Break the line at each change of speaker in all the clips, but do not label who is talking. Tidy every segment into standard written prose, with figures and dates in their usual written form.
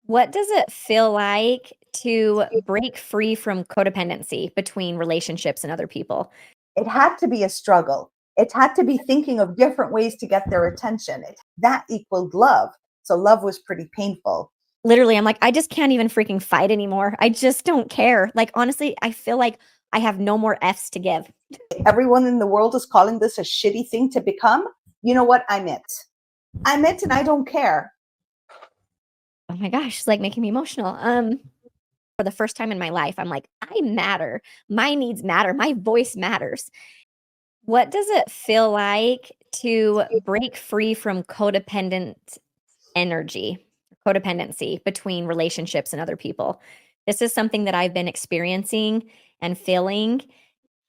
What does it feel like to break free from codependency between relationships and other people?
It had to be a struggle. It had to be thinking of different ways to get their attention. That equaled love. So love was pretty painful.
Literally, I'm like, I just can't even freaking fight anymore. I just don't care. Like, honestly, I feel like I have no more F's to give.
Everyone in the world is calling this a shitty thing to become. You know what? I'm it. I'm it and I don't care.
Oh my gosh, it's like making me emotional. For the first time in my life, I'm like, I matter. My needs matter. My voice matters. What does it feel like to break free from codependent energy, codependency between relationships and other people? This is something that I've been experiencing and feeling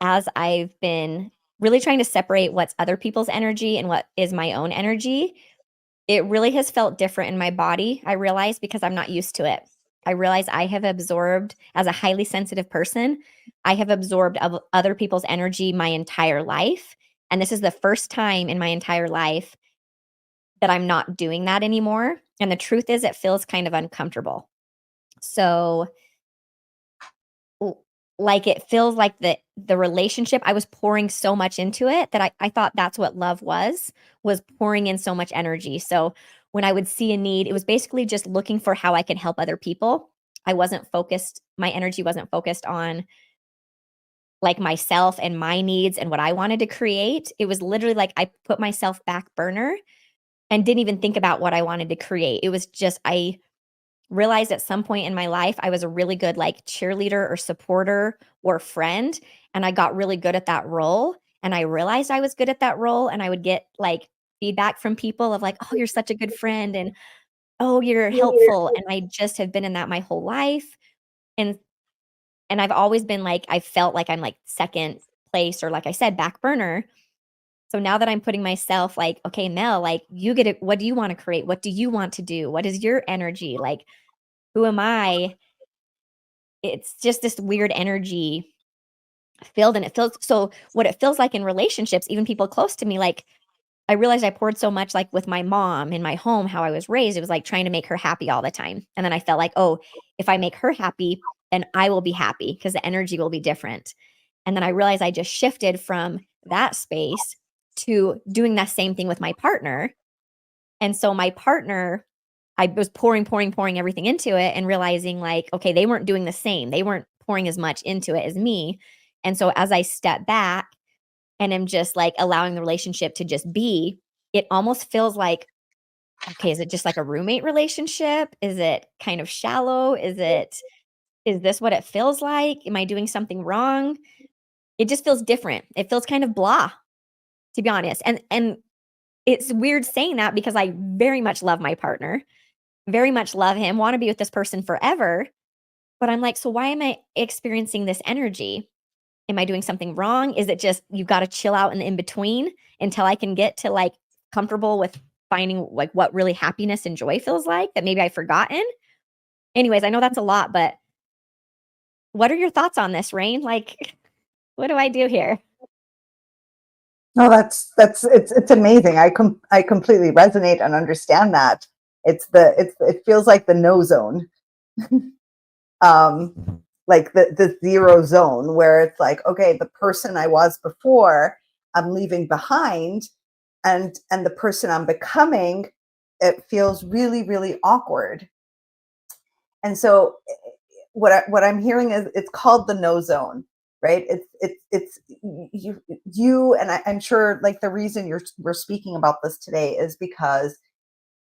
as I've been really trying to separate what's other people's energy and what is my own energy. It really has felt different in my body, I realize, because I'm not used to it. I realize I have absorbed, as a highly sensitive person, I have absorbed other people's energy my entire life. And this is the first time in my entire life that I'm not doing that anymore. And the truth is, it feels kind of uncomfortable. So, l- like, it feels like the relationship, I was pouring so much into it that I thought that's what love was pouring in so much energy. So when I would see a need, it was basically just looking for how I could help other people. I wasn't focused, my energy wasn't focused on like myself and my needs and what I wanted to create. It was literally like I put myself back burner and didn't even think about what I wanted to create. It was just, I realized at some point in my life I was a really good like cheerleader or supporter or friend, and I got really good at that role, and I realized I was good at that role, and I would get like feedback from people of like, "Oh, you're such a good friend," and "Oh, you're helpful." And I just have been in that my whole life. And I've always been like, I felt like I'm like second place, or like I said, back burner. So now that I'm putting myself like, okay, Mel, like you get it. What do you want to create? What do you want to do? What is your energy? Like, who am I? It's just this weird energy filled, and it feels so what it feels like in relationships, even people close to me, like I realized I poured so much like with my mom in my home, how I was raised. It was like trying to make her happy all the time. And then I felt like, oh, if I make her happy, then I will be happy because the energy will be different. And then I realized I just shifted from that space to doing that same thing with my partner. And so my partner, I was pouring everything into it and realizing like, okay, they weren't doing the same. They weren't pouring as much into it as me. And so as I step back and am just like allowing the relationship to just be, it almost feels like, okay, is it just like a roommate relationship? Is it kind of shallow? Is this what it feels like? Am I doing something wrong? It just feels different. It feels kind of blah, to be honest. And it's weird saying that because I very much love my partner, very much love him, want to be with this person forever. But I'm like, so why am I experiencing this energy? Am I doing something wrong? Is it just you got to chill out in between until I can get to like comfortable with finding like what really happiness and joy feels like that maybe I've forgotten? Anyways, I know that's a lot, but what are your thoughts on this, Rain? Like, what do I do here?
No, that's it's amazing. I completely resonate and understand that. It feels like the no zone. Like the zero zone where it's like, okay, the person I was before, I'm leaving behind, and the person I'm becoming, it feels really, really awkward. And so what I'm hearing is it's called the no zone, right? It's you and I'm sure like the reason we're speaking about this today is because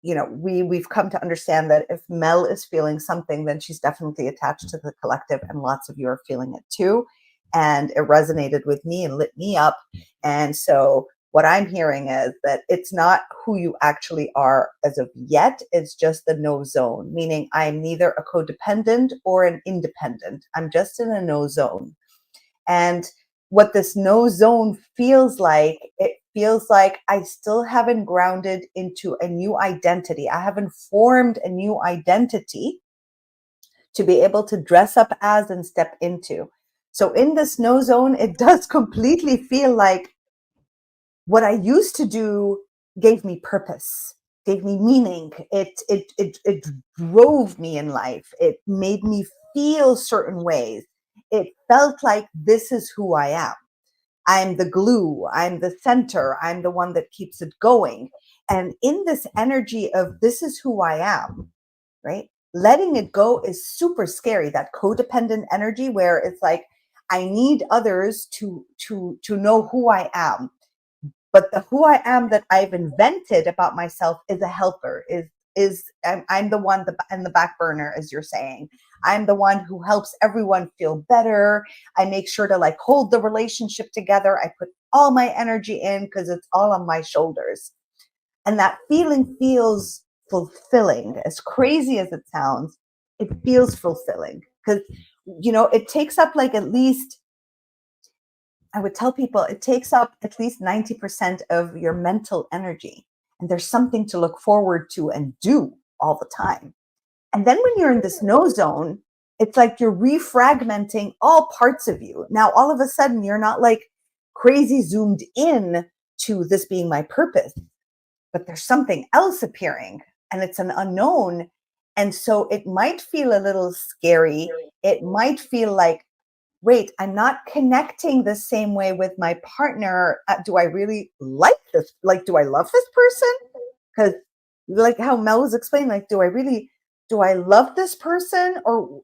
we've come to understand that if Mel is feeling something, then she's definitely attached to the collective, and lots of you are feeling it too. And it resonated with me and lit me up. And so what I'm hearing is that it's not who you actually are as of yet. It's just the no zone, meaning I'm neither a codependent or an independent. I'm just in a no zone. And what this no zone feels like, it feels like I still haven't grounded into a new identity. I haven't formed a new identity to be able to dress up as and step into. So in this no zone, it does completely feel like what I used to do gave me purpose. gave me meaning. It drove me in life. It made me feel certain ways. It felt like this is who I am. I'm the glue, I'm the center, I'm the one that keeps it going. And in this energy of this is who I am, right? Letting it go is super scary. That codependent energy where it's like I need others to know who I am. But the who I am that I've invented about myself is a helper, is I'm the one in the back burner, as you're saying. I'm the one who helps everyone feel better. I make sure to like hold the relationship together. I put all my energy in because it's all on my shoulders. And that feeling feels fulfilling. As crazy as it sounds, it feels fulfilling because, it takes up like at least, I would tell people it takes up at least 90% of your mental energy. And there's something to look forward to and do all the time. And then when you're in this no zone, it's like you're refragmenting all parts of you. Now, all of a sudden, you're not like crazy zoomed in to this being my purpose, but there's something else appearing and it's an unknown. And so it might feel a little scary. It might feel like, wait, I'm not connecting the same way with my partner. Do I really like this? Like, do I love this person? Because, like how Mel was explaining, like, do I love this person or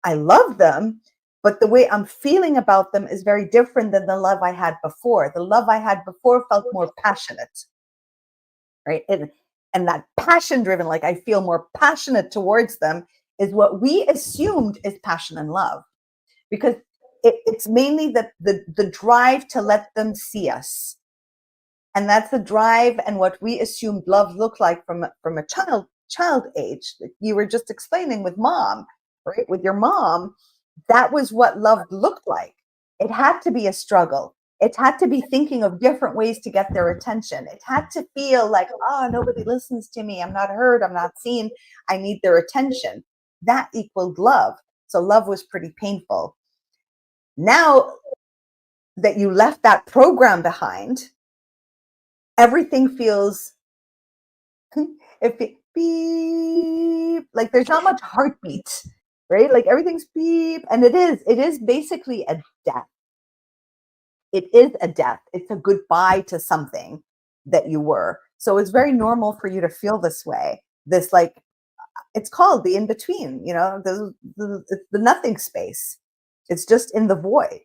I love them? But the way I'm feeling about them is very different than the love I had before. The love I had before felt more passionate, right? And that passion driven, like I feel more passionate towards them, is what we assumed is passion and love, because it's mainly the drive to let them see us, and that's the drive and what we assumed love looked like from a child age. Like you were just explaining with mom, right? With your mom, that was what love looked like. It had to be a struggle. It had to be thinking of different ways to get their attention. It had to feel like, oh, nobody listens to me. I'm not heard. I'm not seen. I need their attention. That equaled love. So love was pretty painful. Now that you left that program behind, everything feels if it beep, like there's not much heartbeat, right? Like everything's beep, and it is basically a death. It is a death. It's a goodbye to something that you were. So it's very normal for you to feel this way. This like it's called the in between, it's the nothing space. It's just in the void.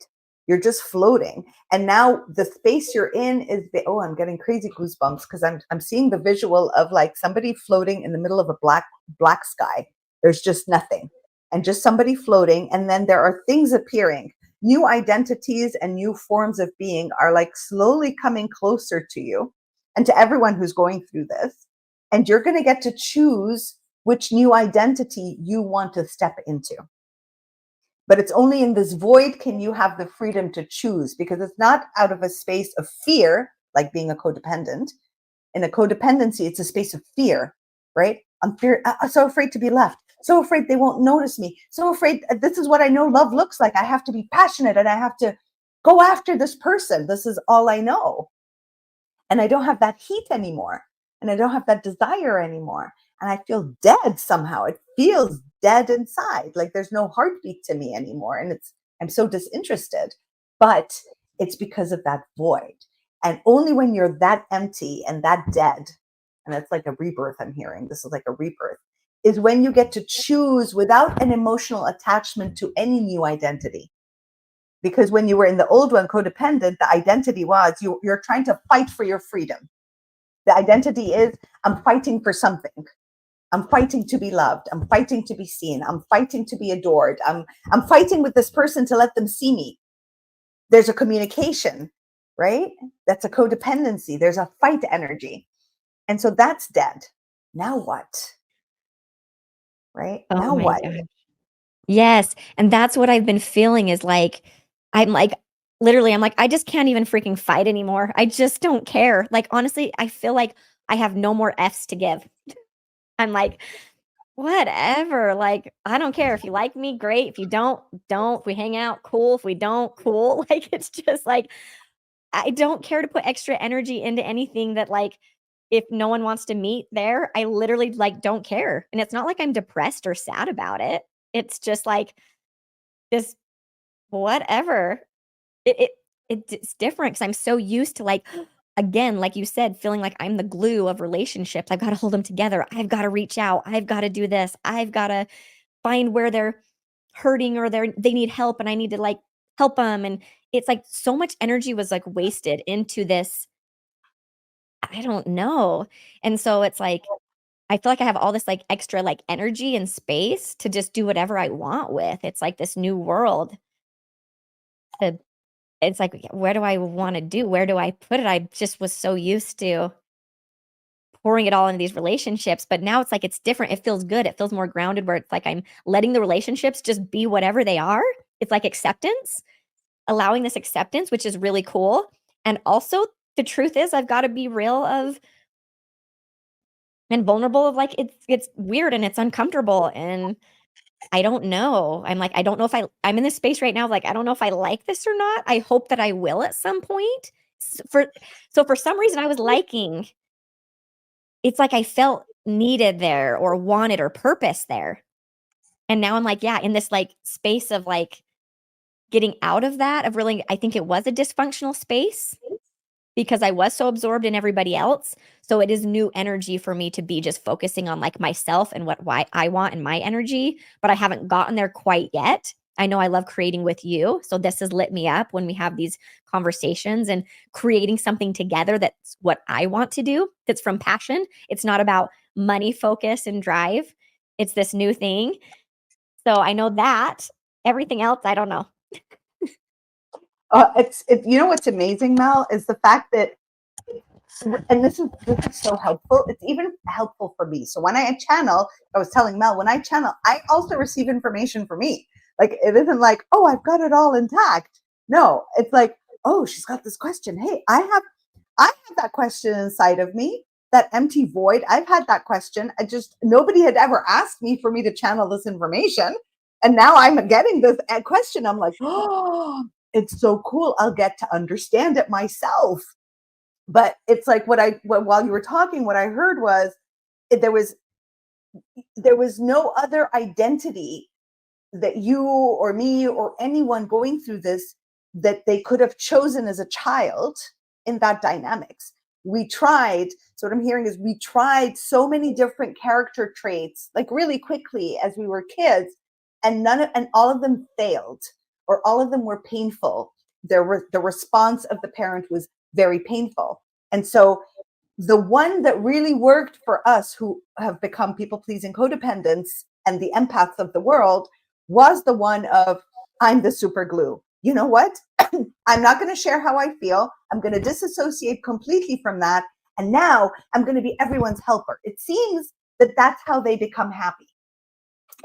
You're just floating. And now the space you're in is oh, I'm getting crazy goosebumps because I'm seeing the visual of like somebody floating in the middle of a black sky. There's just nothing. And just somebody floating. And then there are things appearing. New identities and new forms of being are like slowly coming closer to you and to everyone who's going through this. And you're going to get to choose which new identity you want to step into. But it's only in this void can you have the freedom to choose, because it's not out of a space of fear, like being a codependent. In a codependency, it's a space of fear, right? I'm so afraid to be left, so afraid they won't notice me, so afraid this is what I know love looks like. I have to be passionate and I have to go after this person. This is all I know. And I don't have that heat anymore. And I don't have that desire anymore. And I feel dead somehow. It feels dead inside. Like there's no heartbeat to me anymore. And I'm so disinterested. But it's because of that void. And only when you're that empty and that dead, and that's like a rebirth I'm hearing, this is like a rebirth, is when you get to choose without an emotional attachment to any new identity. Because when you were in the old one, codependent, the identity was you're trying to fight for your freedom. The identity is I'm fighting for something. I'm fighting to be loved. I'm fighting to be seen. I'm fighting to be adored. I'm fighting with this person to let them see me. There's a communication, right? That's a codependency. There's a fight energy. And so that's dead. Now what? Right?
Oh
Now
my
what?
god. Yes, and that's what I've been feeling is like I'm like literally I'm like I just can't even freaking fight anymore. I just don't care. Like honestly, I feel like I have no more Fs to give. I'm like whatever. Like I don't care if you like me, great. If you don't, don't. If we hang out, cool. If we don't, cool. Like it's just like I don't care to put extra energy into anything that like if no one wants to meet there, I literally like don't care. And it's not like I'm depressed or sad about it. It's just like this whatever. It it it's different because I'm so used to like again, like you said, feeling like I'm the glue of relationships. I've got to hold them together. I've got to reach out. I've got to do this. I've got to find where they're hurting or they need help and I need to like help them. And it's like so much energy was like wasted into this. I don't know. And so it's like I feel like I have all this like extra like energy and space to just do whatever I want with. It's like this new world. To, it's like, where do I want to do? Where do I put it? I just was so used to pouring it all into these relationships, but now it's like it's different. It feels good. It feels more grounded where it's like I'm letting the relationships just be whatever they are. It's like acceptance, allowing this acceptance, which is really cool. And also the truth is I've got to be real of and vulnerable of like it's weird and it's uncomfortable and I don't know. I'm like I don't know if I'm in this space right now like I don't know if I like this or not. I hope that I will at some point. For some reason I was liking it's like I felt needed there or wanted or purpose there. And now I'm like, yeah, in this like space of like getting out of that, of really, I think it was a dysfunctional space because I was so absorbed in everybody else. So it is new energy for me to be just focusing on like myself and why I want and my energy, but I haven't gotten there quite yet. I know I love creating with you. So this has lit me up when we have these conversations and creating something together that's what I want to do, that's from passion. It's not about money focus and drive. It's this new thing. So I know that everything else, I don't know.
You know what's amazing, Mel, is the fact that, and this is so helpful. It's even helpful for me. So when I channel, I was telling Mel, when I channel, I also receive information for me. Like it isn't like, oh, I've got it all intact. No, it's like, oh, she's got this question. Hey, I have that question inside of me, that empty void. I've had that question. I just nobody had ever asked me for me to channel this information. And now I'm getting this question. I'm like, oh, it's so cool. I'll get to understand it myself. But it's like while you were talking, what I heard was there was there was no other identity that you or me or anyone going through this that they could have chosen as a child in that dynamics. We tried, so what I'm hearing is we tried so many different character traits like really quickly as we were kids, and all of them failed, or all of them were painful. The response of the parent was very painful. And so the one that really worked for us who have become people pleasing codependents and the empaths of the world was the one of, I'm the super glue. You know what? I'm not going to share how I feel. I'm going to disassociate completely from that. And now I'm going to be everyone's helper. It seems that that's how they become happy.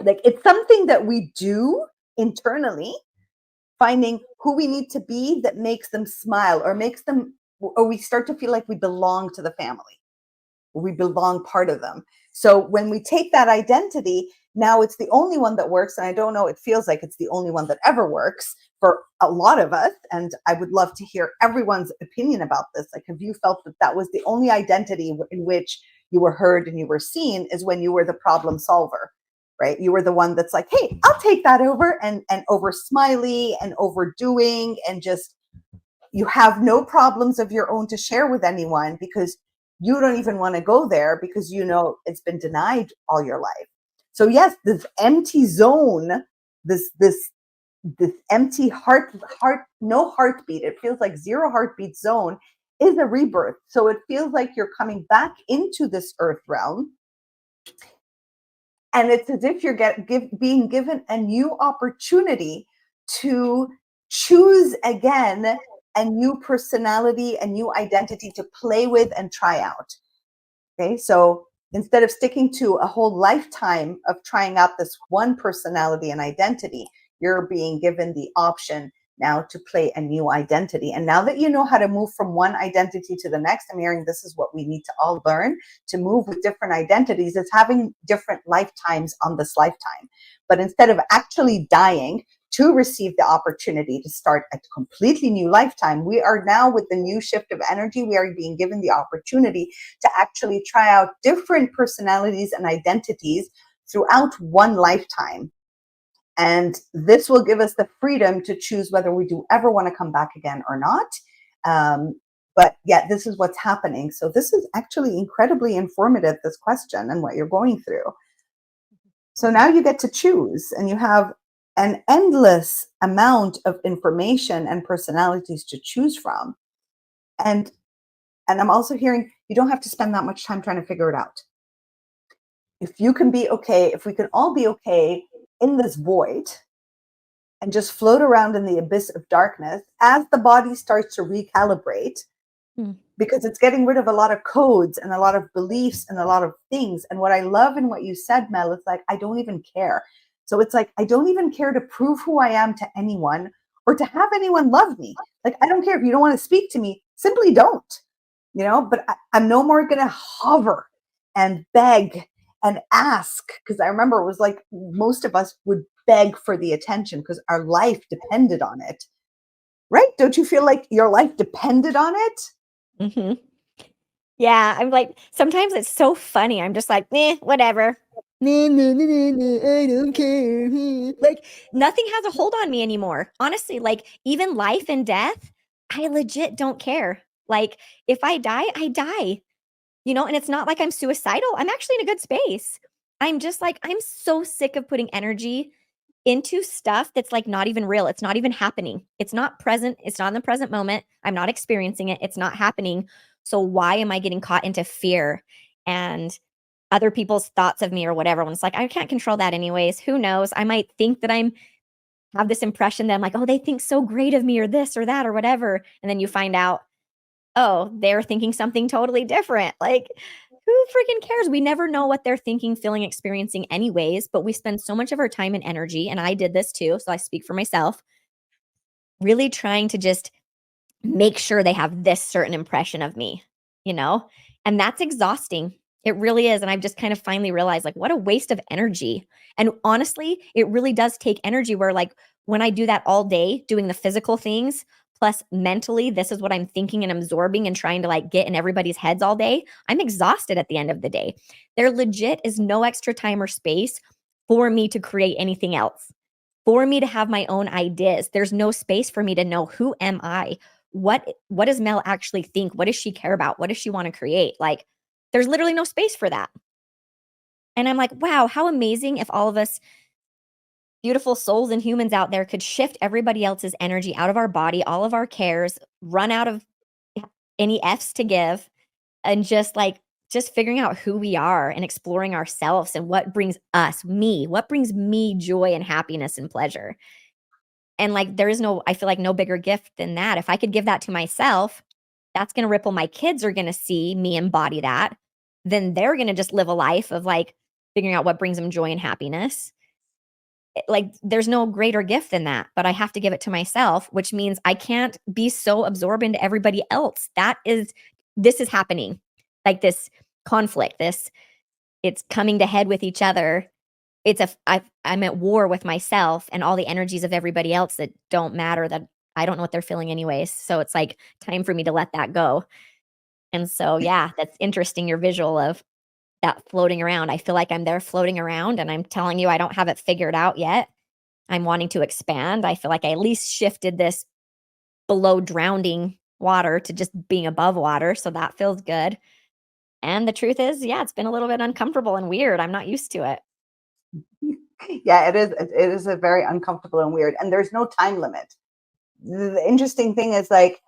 Like it's something that we do internally, finding who we need to be that makes them smile or or we start to feel like we belong to the family. We belong part of them. So when we take that identity, now it's the only one that works. And I don't know, it feels like it's the only one that ever works for a lot of us. And I would love to hear everyone's opinion about this. Like, have you felt that that was the only identity in which you were heard and you were seen, is when you were the problem solver, right? You were the one that's like, hey, I'll take that over, and over smiley and overdoing, and just, you have no problems of your own to share with anyone because you don't even want to go there because you know it's been denied all your life. So yes, this empty zone, this empty no heartbeat, it feels like zero heartbeat zone, is a rebirth. So it feels like you're coming back into this earth realm, and it's as if you're being given a new opportunity to choose again a new personality, a new identity to play with and try out. Okay, so instead of sticking to a whole lifetime of trying out this one personality and identity, you're being given the option now to play a new identity. And now that you know how to move from one identity to the next, I'm hearing this is what we need to all learn to move with different identities. It's having different lifetimes on this lifetime. But instead of actually dying to receive the opportunity to start a completely new lifetime. We are now, with the new shift of energy, we are being given the opportunity to actually try out different personalities and identities throughout one lifetime. And this will give us the freedom to choose whether we do ever want to come back again or not. But yeah, this is what's happening. So this is actually incredibly informative, this question and what you're going through. So now you get to choose, and you have an endless amount of information and personalities to choose from. And I'm also hearing you don't have to spend that much time trying to figure it out. If you can be okay, if we can all be okay in this void and just float around in the abyss of darkness as the body starts to recalibrate, because it's getting rid of a lot of codes and a lot of beliefs and a lot of things. And what I love in what you said, Mel, is like, I don't even care. So it's like, I don't even care to prove who I am to anyone or to have anyone love me. Like, I don't care if you don't want to speak to me, simply don't, but I'm no more going to hover and beg and ask. Because I remember it was like most of us would beg for the attention because our life depended on it. Right? Don't you feel like your life depended on it?
Mm-hmm. Yeah, I'm like, sometimes it's so funny. I'm just like, whatever. I don't care. Like, nothing has a hold on me anymore. Honestly, like, even life and death, I legit don't care. Like, if I die, I die, and it's not like I'm suicidal. I'm actually in a good space. I'm just like, I'm so sick of putting energy into stuff that's like not even real. It's not even happening. It's not present. It's not in the present moment. I'm not experiencing it. It's not happening. So why am I getting caught into fear and other people's thoughts of me or whatever? When it's like, I can't control that anyways. Who knows? I might think that have this impression that I'm like, oh, they think so great of me or this or that or whatever. And then you find out, oh, they're thinking something totally different. Like, who freaking cares? We never know what they're thinking, feeling, experiencing anyways, but we spend so much of our time and energy, and I did this too, so I speak for myself, really trying to just make sure they have this certain impression of me, you know? And that's exhausting. It really is. And I've just kind of finally realized, like, what a waste of energy. And honestly, it really does take energy where, like, when I do that all day, doing the physical things, plus mentally, this is what I'm thinking and absorbing and trying to like get in everybody's heads all day, I'm exhausted at the end of the day. There legit is no extra time or space for me to create anything else, for me to have my own ideas. There's no space for me to know, who am I? What does Mel actually think? What does she care about? What does she want to create? Like, there's literally no space for that. And I'm like, wow, how amazing if all of us beautiful souls and humans out there could shift everybody else's energy out of our body, all of our cares, run out of any F's to give, and just figuring out who we are and exploring ourselves and what brings what brings me joy and happiness and pleasure. And like, I feel like no bigger gift than that. If I could give that to myself, that's going to ripple. My kids are going to see me embody that. Then they're going to just live a life of like figuring out what brings them joy and happiness. Like, there's no greater gift than that, but I have to give it to myself, which means I can't be so absorbed into everybody else. This is happening. Like, this conflict, it's coming to head with each other. I'm at war with myself and all the energies of everybody else that don't matter, that I don't know what they're feeling anyways. So it's like time for me to let that go. And so, yeah, that's interesting. Your visual of that floating around. I feel like I'm there floating around, and I'm telling you, I don't have it figured out yet. I'm wanting to expand. I feel like I at least shifted this below drowning water to just being above water. So that feels good. And the truth is, yeah, it's been a little bit uncomfortable and weird. I'm not used to it.
Yeah, it is. It is a very uncomfortable and weird. And there's no time limit. The interesting thing is, like,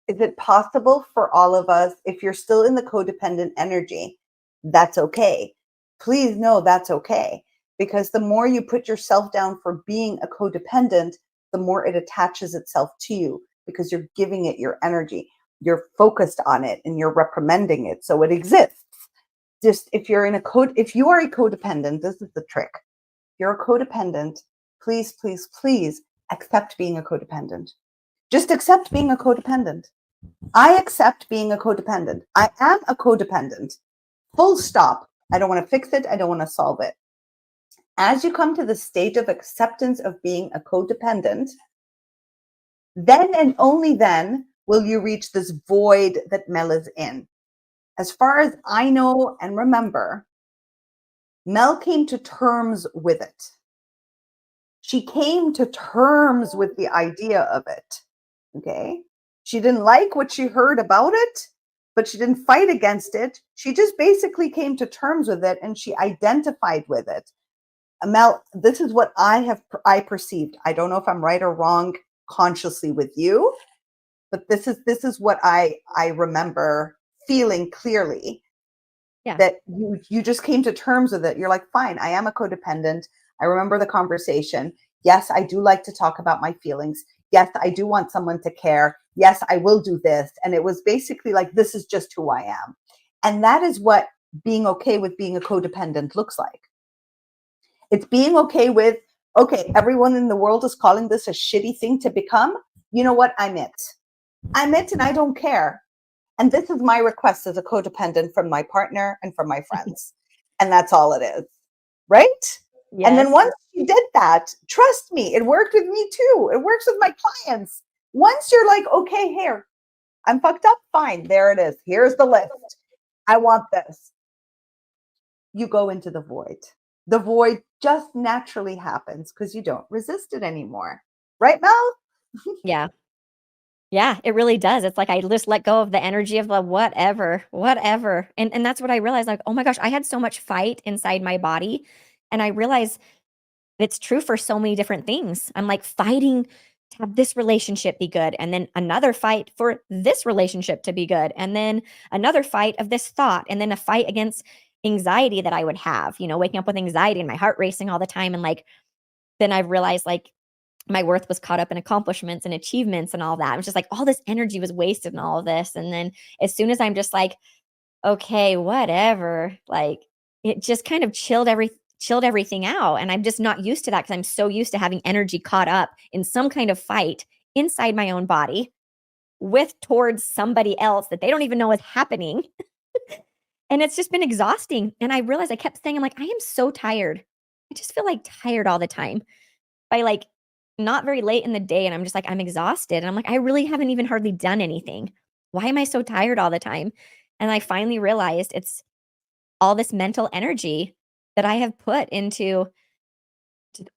is it possible for all of us, if you're still in the codependent energy, that's okay. Please know that's okay. Because the more you put yourself down for being a codependent, the more it attaches itself to you, because you're giving it your energy. You're focused on it and you're reprimanding it. So it exists. Just if you are a codependent, this is the trick. You're a codependent. Please, please, please accept being a codependent. Just accept being a codependent. I accept being a codependent. I am a codependent. Full stop. I don't want to fix it. I don't want to solve it. As you come to the stage of acceptance of being a codependent, then and only then will you reach this void that Mel is in. As far as I know and remember, Mel came to terms with it. She came to terms with the idea of it. Okay. She didn't like what she heard about it, but she didn't fight against it. She just basically came to terms with it and she identified with it. Mel, this is what I perceived. I don't know if I'm right or wrong consciously with you, but this is what I remember feeling clearly,
Yeah.
that you just came to terms with it. You're like, fine, I am a codependent. I remember the conversation. Yes, I do like to talk about my feelings. Yes, I do want someone to care. Yes, I will do this. And it was basically like, this is just who I am. And that is what being okay with being a codependent looks like. It's being okay with, okay, everyone in the world is calling this a shitty thing to become. You know what? I'm it. I'm it and I don't care. And this is my request as a codependent from my partner and from my friends. And that's all it is. Right? And then
Yes.
once you did that, trust me, it worked with me too. It works with my clients. Once you're like, okay, here, I'm fucked up, fine. There it is. Here's the list. I want this. You go into the void. The void just naturally happens because you don't resist it anymore. Right, Mel?
Yeah. Yeah, it really does. It's like I just let go of the energy of the whatever, whatever. And that's what I realized, like, oh my gosh, I had so much fight inside my body. And I realized it's true for so many different things. I'm like fighting to have this relationship be good, and then another fight for this relationship to be good, and then another fight of this thought, and then a fight against anxiety that I would have, waking up with anxiety and my heart racing all the time. And like, then I've realized like my worth was caught up in accomplishments and achievements and all that. It was just like all this energy was wasted in all of this. And then as soon as I'm just like, okay, whatever, like it just kind of chilled everything out. And I'm just not used to that because I'm so used to having energy caught up in some kind of fight inside my own body with towards somebody else that they don't even know is happening. And it's just been exhausting. And I realized I kept saying, I'm like, I am so tired. I just feel like tired all the time by like not very late in the day. And I'm just like, I'm exhausted. And I'm like, I really haven't even hardly done anything. Why am I so tired all the time? And I finally realized it's all this mental energy that I have put into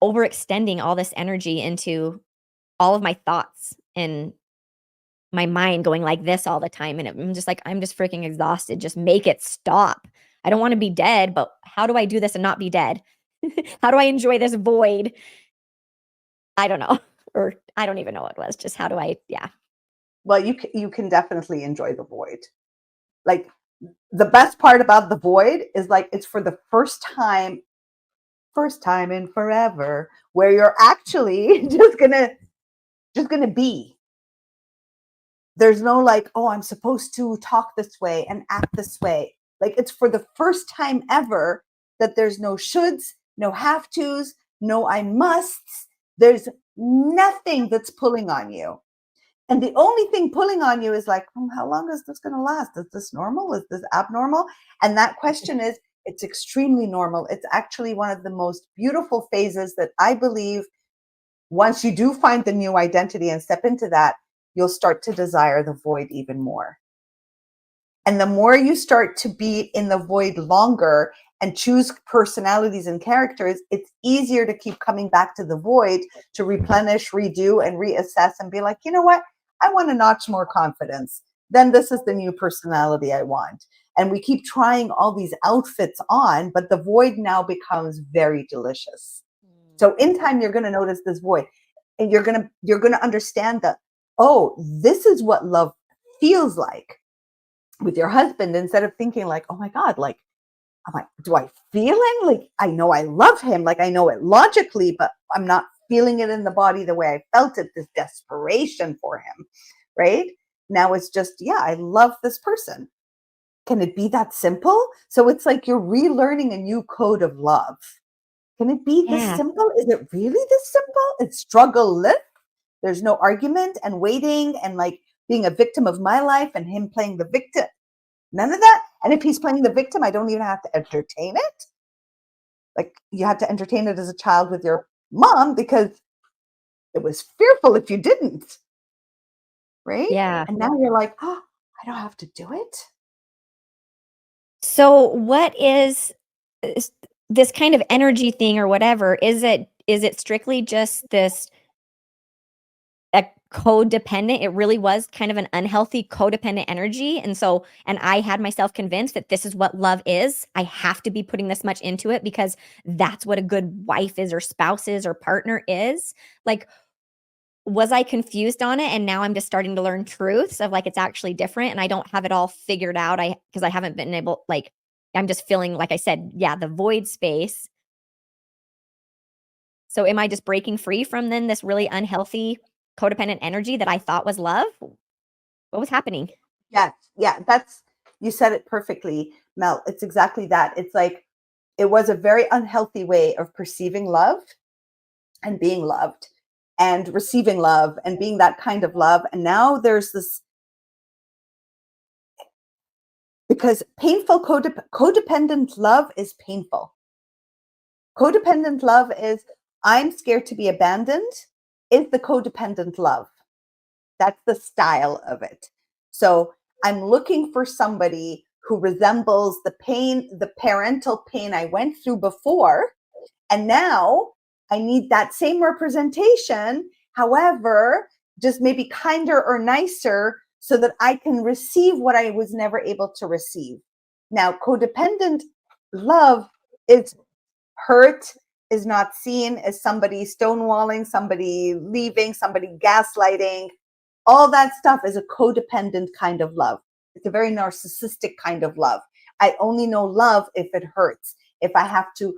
overextending all this energy into all of my thoughts and my mind going like this all the time. And I'm just like, I'm just freaking exhausted. Just make it stop. I don't want to be dead, but how do I do this and not be dead? How do I enjoy this void? I don't know. Or I don't even know what it was. Just how do I, yeah.
Well, you can definitely enjoy the void. Like, the best part about the void is like it's for the first time in forever, where you're actually just gonna be. There's no like, oh, I'm supposed to talk this way and act this way. Like, it's for the first time ever that there's no shoulds, no have tos, no I musts. There's nothing that's pulling on you. And the only thing pulling on you is like, how long is this going to last? Is this normal? Is this abnormal? And that question is, it's extremely normal. It's actually one of the most beautiful phases that I believe once you do find the new identity and step into that, you'll start to desire the void even more. And the more you start to be in the void longer and choose personalities and characters, it's easier to keep coming back to the void to replenish, redo, and reassess and be like, you know what? I want a notch more confidence. Then this is the new personality I want. And we keep trying all these outfits on, but the void now becomes very delicious. So in time, you're going to notice this void, and you're going to understand that, oh, this is what love feels like with your husband, instead of thinking like, oh my God, like, do I feel him? Like, I know I love him. Like, I know it logically, but I'm not feeling it in the body the way I felt it, this desperation for him. Right now, it's just, yeah, I love this person. Can it be that simple? So it's like you're relearning a new code of love. Can it be this
Yeah.
simple? Is it really this simple? It's struggle-less. There's no argument and waiting and like being a victim of my life and him playing the victim. None of that. And if he's playing the victim, I don't even have to entertain it. like you had to entertain it as a child with your mom because it was fearful if you didn't, right?
Yeah.
And now you're like, oh, I don't have to do it.
So what is this kind of energy thing or whatever? Is it strictly just this a codependent? It really was kind of an unhealthy codependent energy. And I had myself convinced that this is what love is. I have to be putting this much into it because that's what a good wife is or spouse is or partner is. Like, was I confused on it? And now I'm just starting to learn truths of like it's actually different and I don't have it all figured out. Because I haven't been able, like, I'm just feeling, like I said, yeah, the void space. So am I just breaking free from then this really unhealthy codependent energy that I thought was love? What was happening?
Yes. Yeah. You said it perfectly, Mel. It's exactly that. It's like it was a very unhealthy way of perceiving love and being loved and receiving love and being that kind of love. And now there's this, because painful codependent love is painful. Codependent love is, I'm scared to be abandoned, is the codependent love. That's the style of it. So I'm looking for somebody who resembles the pain, the parental pain I went through before. And now I need that same representation. However, just maybe kinder or nicer so that I can receive what I was never able to receive. Now, codependent love is hurt, is not seen as somebody stonewalling, somebody leaving, somebody gaslighting. All that stuff is a codependent kind of love. It's a very narcissistic kind of love. I only know love if it hurts, if I have to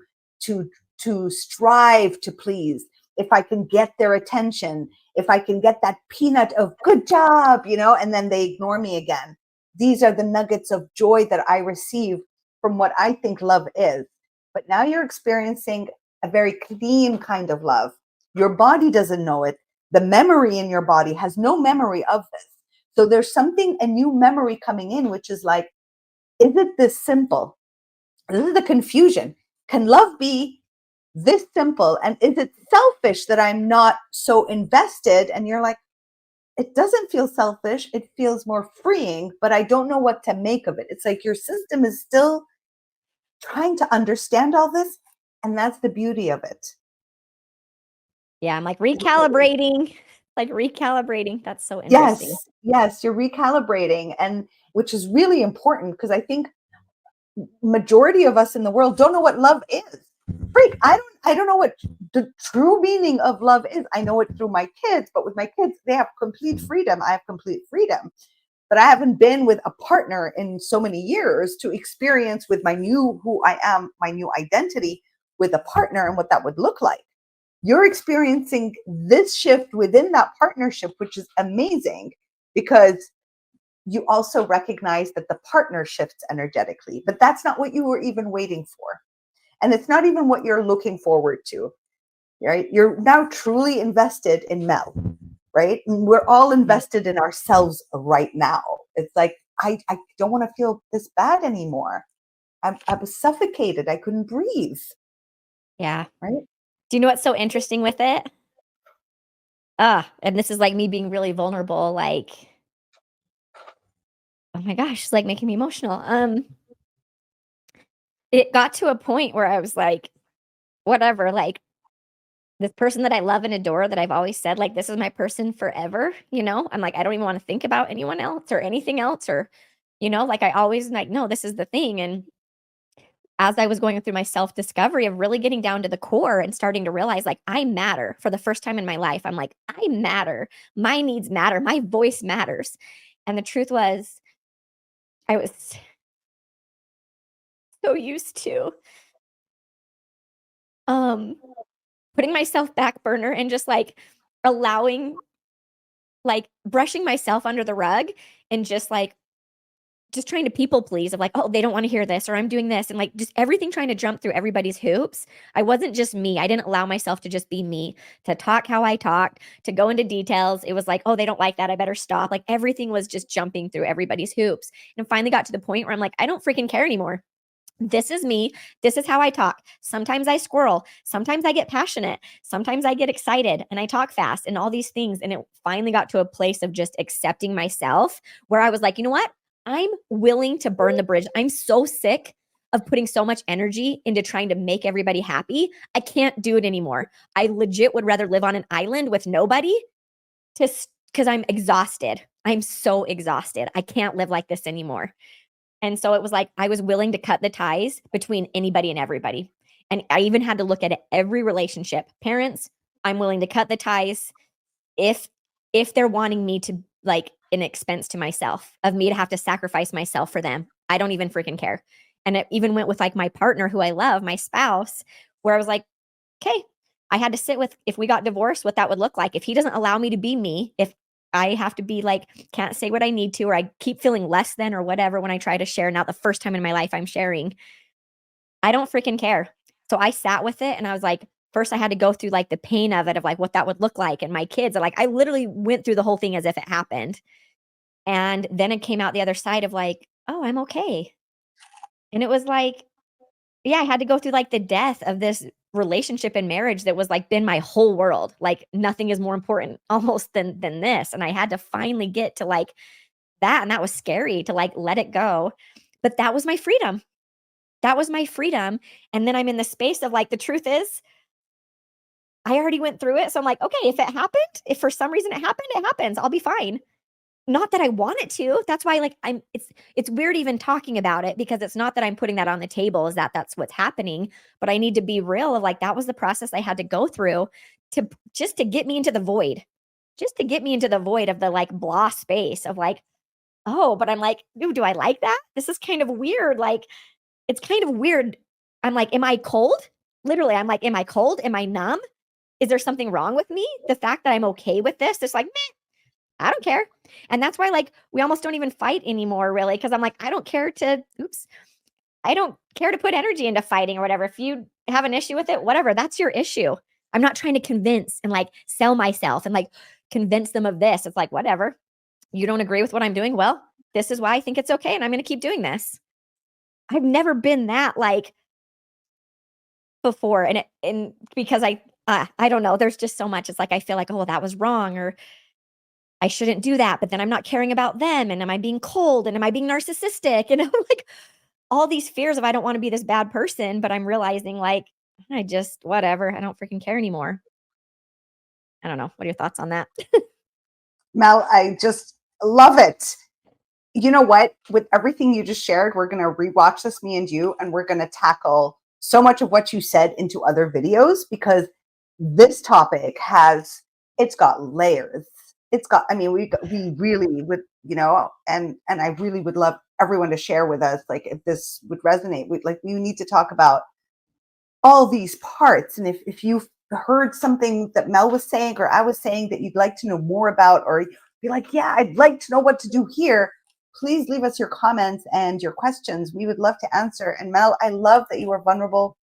to strive to please, if I can get their attention, if I can get that peanut of good job, and then they ignore me again. These are the nuggets of joy that I receive from what I think love is. But now you're experiencing a very clean kind of love. Your body doesn't know it. The memory in your body has no memory of this. So there's something, a new memory coming in, which is like, is it this simple? This is the confusion. Can love be this simple? And is it selfish that I'm not so invested? And you're like, it doesn't feel selfish. It feels more freeing, but I don't know what to make of it. It's like your system is still trying to understand all this. And that's the beauty of it.
Yeah, I'm like recalibrating, like recalibrating. That's so interesting.
Yes, yes, you're recalibrating, and which is really important because I think majority of us in the world don't know what love is. Freak, I don't know what the true meaning of love is. I know it through my kids, but with my kids, they have complete freedom. I have complete freedom. But I haven't been with a partner in so many years to experience with my new who I am, my new identity with a partner and what that would look like. You're experiencing this shift within that partnership, which is amazing because you also recognize that the partner shifts energetically, but that's not what you were even waiting for. And it's not even what you're looking forward to, right? You're now truly invested in Mel, right? And we're all invested in ourselves right now. It's like, I don't want to feel this bad anymore. I was suffocated. I couldn't breathe,
Yeah.
right?
Do you know what's so interesting with it? And this is like me being really vulnerable, like, oh my gosh, it's like making me emotional. It got to a point where I was like, whatever, like this person that I love and adore that I've always said, like, this is my person forever, I'm like, I don't even want to think about anyone else or anything else, or, like I always like, no, this is the thing. And as I was going through my self discovery of really getting down to the core and starting to realize, like, I matter for the first time in my life. I'm like, I matter. My needs matter. My voice matters. And the truth was, I was so used to um putting myself back burner and just like allowing, like brushing myself under the rug and just trying to people please of like, oh, they don't want to hear this or I'm doing this and like just everything trying to jump through everybody's hoops. I wasn't just me. I didn't allow myself to just be me, to talk how I talked, to go into details. It was like, oh, they don't like that. I better stop. Like everything was just jumping through everybody's hoops. And finally got to the point where I'm like, I don't freaking care anymore. This is me. This is how I talk. Sometimes I squirrel. Sometimes I get passionate. Sometimes I get excited and I talk fast and all these things. And it finally got to a place of just accepting myself where I was like, you know what? I'm willing to burn the bridge. I'm so sick of putting so much energy into trying to make everybody happy. I can't do it anymore. I legit would rather live on an island with nobody to because I'm exhausted. I'm so exhausted. I can't live like this anymore. And so it was like I was willing to cut the ties between anybody and everybody. And I even had to look at it, every relationship. Parents, I'm willing to cut the ties if they're wanting me to like an expense to myself of me to have to sacrifice myself for them. I don't even freaking care. And it even went with like my partner who I love, my spouse, where I was like, okay, I had to sit with if we got divorced, what that would look like. If he doesn't allow me to be me, if I have to be like, can't say what I need to, or I keep feeling less than or whatever when I try to share. Now, the first time in my life I'm sharing, I don't freaking care. So I sat with it and I was like, first I had to go through like the pain of it, of like what that would look like. And my kids are like, I literally went through the whole thing as if it happened. And then it came out the other side of like, oh, I'm okay. And it was like, yeah, I had to go through like the death of this relationship and marriage that was like been my whole world. Like nothing is more important almost than this. And I had to finally get to like that. And that was scary to like let it go. But that was my freedom. That was my freedom. And then I'm in the space of like, the truth is, I already went through it. So I'm like, okay, if it happened, if for some reason it happened, it happens. I'll be fine. Not that I want it to. That's why like it's weird even talking about it because it's not that I'm putting that on the table is that that's what's happening, but I need to be real of like that was the process I had to go through to just to get me into the void. Just to get me into the void of the like blah space of like, oh, but I'm like, ooh, do I like that? This is kind of weird. Like it's kind of weird. I'm like, am I cold? Literally, I'm like, am I cold? Am I numb? Is there something wrong with me? The fact that I'm okay with this, it's like, I don't care. And that's why like we almost don't even fight anymore really because I'm like I don't care to I don't care to put energy into fighting or whatever. If you have an issue with it, whatever, that's your issue. I'm not trying to convince and like sell myself and like convince them of this. It's like whatever. You don't agree with what I'm doing? Well, this is why I think it's okay and I'm going to keep doing this. I've never been that like before and because I don't know, there's just so much. It's like I feel like oh, that was wrong or I shouldn't do that, but then I'm not caring about them. And am I being cold? And am I being narcissistic? And I'm like, all these fears of I don't want to be this bad person, but I'm realizing like, I just, whatever, I don't freaking care anymore. I don't know. What are your thoughts on that?
Mel, I just love it. You know what? With everything you just shared, we're going to rewatch this, me and you, and we're going to tackle so much of what you said into other videos because this topic has, it's got layers. It's got, I mean, we really would, you know, and I really would love everyone to share with us, like, if this would resonate with, like, we need to talk about all these parts. And if you've heard something that Mel was saying or I was saying that you'd like to know more about, or be like, yeah, I'd like to know what to do here, please leave us your comments and your questions. We would love to answer. And Mel, I love that you were vulnerable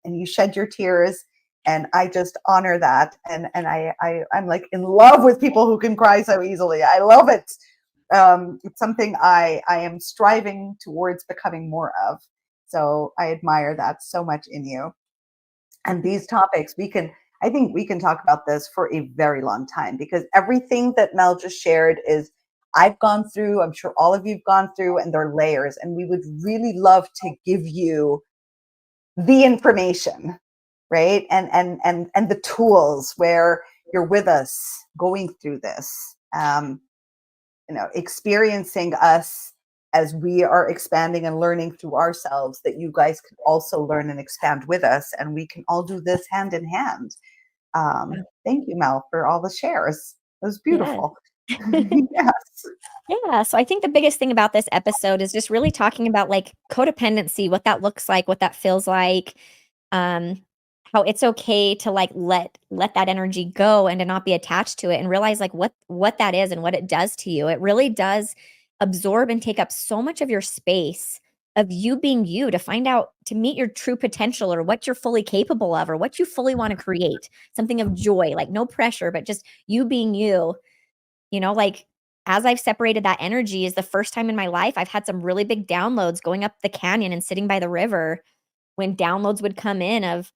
and you shed your tears. And I just honor that. And I'm like in love with people who can cry so easily. I love it. It's something I am striving towards becoming more of. So I admire that so much in you. And these topics, I think we can talk about this for a very long time because everything that Mel just shared is I've gone through, I'm sure all of you've gone through, and they're layers. And we would really love to give you the information, right? And the tools where you're with us going through this. You know, experiencing us as we are expanding and learning through ourselves, that you guys can also learn and expand with us, and we can all do this hand in hand. Thank you, Mel, for all the shares. It was
Yeah.
beautiful. Yes.
Yeah. So I think the biggest thing about this episode is just really talking about like codependency, what that looks like, what that feels like, um, how it's okay to like let that energy go and to not be attached to it and realize like what that is and what it does to you. It really does absorb and take up so much of your space of you being you to find out to meet your true potential or what you're fully capable of or what you fully want to create. Something of joy, like no pressure, but just you being you, like as I've separated that energy is the first time in my life I've had some really big downloads going up the canyon and sitting by the river when downloads would come in of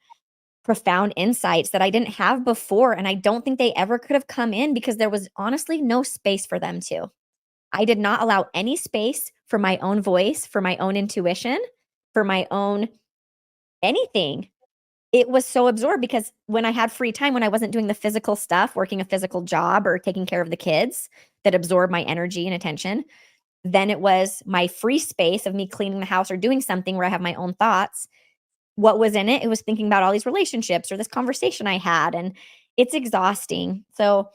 profound insights that I didn't have before. And I don't think they ever could have come in because there was honestly no space for them to. I did not allow any space for my own voice, for my own intuition, for my own anything. It was so absorbed because when I had free time, when I wasn't doing the physical stuff, working a physical job or taking care of the kids that absorb my energy and attention, then it was my free space of me cleaning the house or doing something where I have my own thoughts. What was in it? It was thinking about all these relationships or this conversation I had, and it's exhausting. So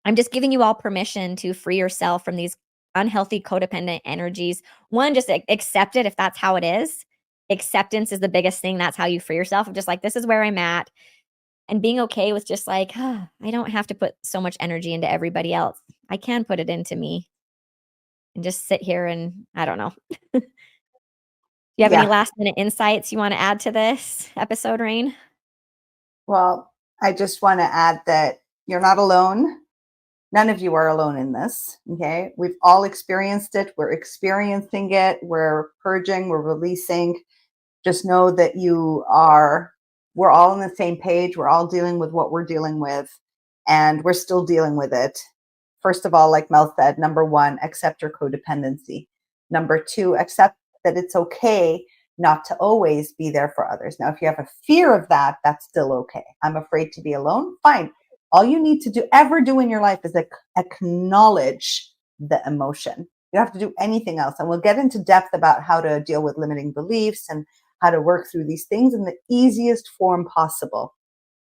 I'm just giving you all permission to free yourself from these unhealthy codependent energies. One, just accept it if that's how it is. Acceptance is the biggest thing. That's how you free yourself of just like, this is where I'm at. And being okay with just like, I don't have to put so much energy into everybody else. I can put it into me and just sit here and I don't know. Do you have any
Yeah.
last minute insights you want to add to this episode, Rain?
Well, I just want to add that you're not alone. None of you are alone in this. Okay. We've all experienced it. We're experiencing it. We're purging, we're releasing. Just know that we're all on the same page. We're all dealing with what we're dealing with, and we're still dealing with it. First of all, like Mel said, number one, accept your codependency. Number two, accept that it's okay not to always be there for others. Now, if you have a fear of that, that's still okay. I'm afraid to be alone. Fine. All you need to ever do in your life is acknowledge the emotion. You don't have to do anything else. And we'll get into depth about how to deal with limiting beliefs and how to work through these things in the easiest form possible.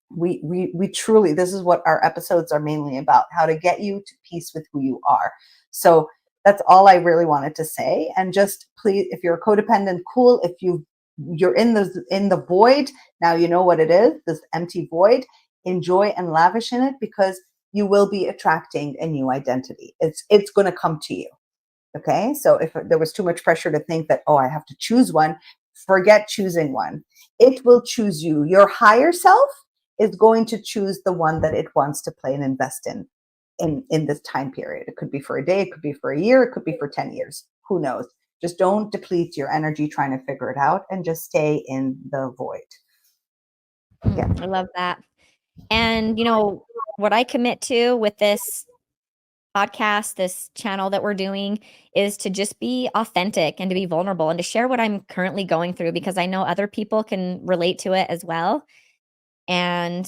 We truly, this is what our episodes are mainly about, how to get you to peace with who you are. So that's all I really wanted to say. And just please, if you're a codependent, cool. If you're in the void, now you know what it is, this empty void. Enjoy and lavish in it, because you will be attracting a new identity. It's going to come to you. Okay. So if there was too much pressure to think that, oh, I have to choose one, forget choosing one. It will choose you. Your higher self is going to choose the one that it wants to play and invest in this time period. It could be for a day, it could be for a year, it could be for 10 years. Who knows? Just don't deplete your energy trying to figure it out, and just stay in the void. Yeah.
I love that. And what I commit to with this podcast, this channel that we're doing, is to just be authentic and to be vulnerable and to share what I'm currently going through, because I know other people can relate to it as well. And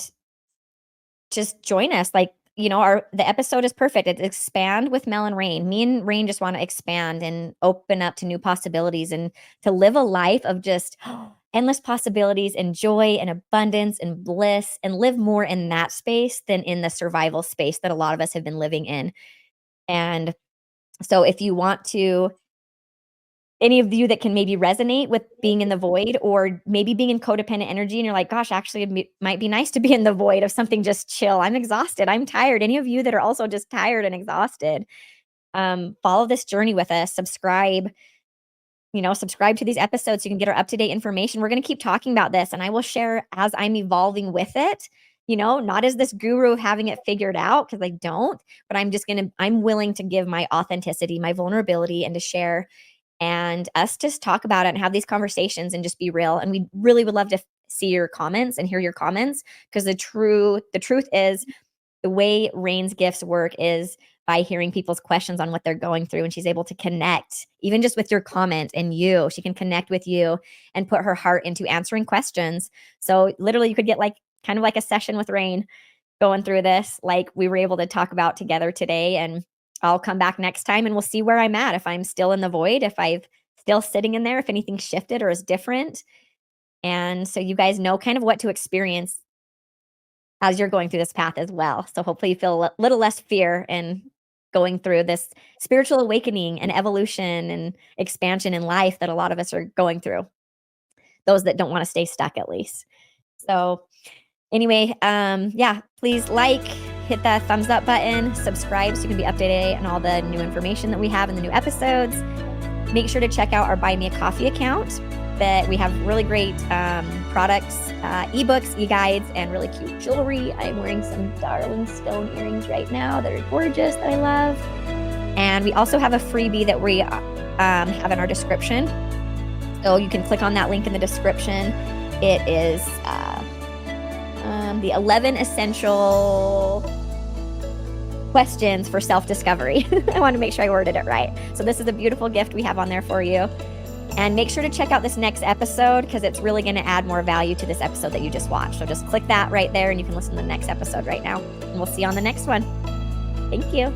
just join us. Like, the episode is perfect. It's expand with Mel and Rain. Me and Rain just want to expand and open up to new possibilities and to live a life of just endless possibilities and joy and abundance and bliss, and live more in that space than in the survival space that a lot of us have been living in. And so if you want to, any of you that can maybe resonate with being in the void, or maybe being in codependent energy and you're like, gosh, actually it might be nice to be in the void of something just chill. I'm exhausted. I'm tired. Any of you that are also just tired and exhausted, follow this journey with us. Subscribe to these episodes so you can get our up-to-date information. We're going to keep talking about this, and I will share as I'm evolving with it, not as this guru of having it figured out, because I don't, but I'm willing to give my authenticity, my vulnerability, and to share, and us just talk about it and have these conversations and just be real. And we really would love to see your comments and hear your comments, because the truth is, the way Rain's gifts work is by hearing people's questions on what they're going through, and she's able to connect even just with your comment, and she can connect with you and put her heart into answering questions. So literally you could get kind of like a session with Rain going through this, like we were able to talk about together today. And I'll come back next time and we'll see where I'm at. If I'm still in the void, if I've still sitting in there, if anything shifted or is different. And so you guys know kind of what to experience as you're going through this path as well. So hopefully you feel a little less fear in going through this spiritual awakening and evolution and expansion in life that a lot of us are going through. Those that don't want to stay stuck, at least. So anyway, please hit that thumbs up button, subscribe so you can be updated on all the new information that we have in the new episodes. Make sure to check out our Buy Me a Coffee account, that we have really great products, ebooks, e-guides, and really cute jewelry. I'm wearing some darling stone earrings right now that are gorgeous, that I love. And we also have a freebie that we have in our description. So you can click on that link in the description. It is the 11 essential questions for self-discovery. I want to make sure I worded it right. So this is a beautiful gift we have on there for you. And make sure to check out this next episode because it's really going to add more value to this episode that you just watched. So just click that right there and you can listen to the next episode right now. And we'll see you on the next one. Thank you.